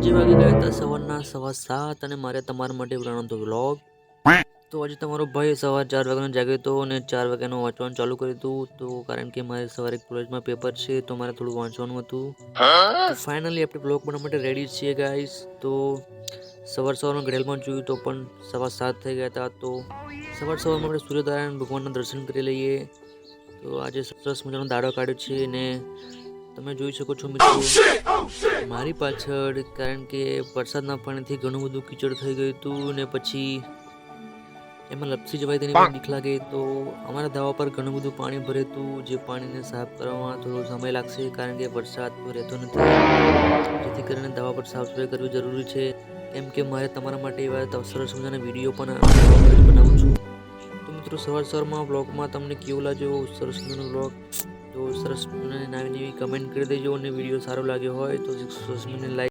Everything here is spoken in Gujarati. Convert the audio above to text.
આજે વાગી ગયા હતા સવારના 7:15 અને મારે તમારા માટે બનાવવાનો હતો વ્લોગ. તો આજે તમારો ભાઈ સવાર 4 વાગ્યાનો જાગ્યો હતો અને 4 વાગ્યાનું વાંચવાનું ચાલુ કર્યું હતું. તો કારણ કે મારે સવારે કોલેજમાં પેપર છે તો મારે થોડું વાંચવાનું હતું. તો ફાઇનલી આપણે વ્લોગ બનાવવા માટે રેડી છીએ ગાઈસ. તો સવારમાં ઘડિયાળમાં જોયું તો પણ 7:15 થઈ ગયા હતા. તો સવારમાં આપણે સૂર્યનારાયણ ભગવાનના દર્શન કરી લઈએ. તો આજે સરસ મજાનો દાડો કાઢ્યો છે ને તમે જોઈ શકો છો મિત્રો મારી પાછળ, કારણ કે વરસાદના પાણીથી ઘણું બધું કીચડ થઈ ગયું હતું ને પછી એમાં લપસી જવાય તેની પણ બીક લાગે. તો અમારા ધાબા પર ઘણું બધું પાણી ભરે હતું, જે પાણીને સાફ કરવામાં થોડો સમય લાગશે કારણ કે વરસાદ તો રહેતો નથી, જેથી કરીને ધાબા પર સાફ સફાઈ કરવી જરૂરી છે. કેમ કે મારે તમારા માટે એવા સરસ મજાના વિડીયો પણ બનાવું છું. તો મિત્રો સવારમાં બ્લોગમાં તમને કેવું લાગ્યો સરસ મજાનો બ્લોગ? તો સરસ નવી કમેન્ટ કરી દેજો અને વિડીયો સારો લાગ્યો હોય તો 100 લાઈક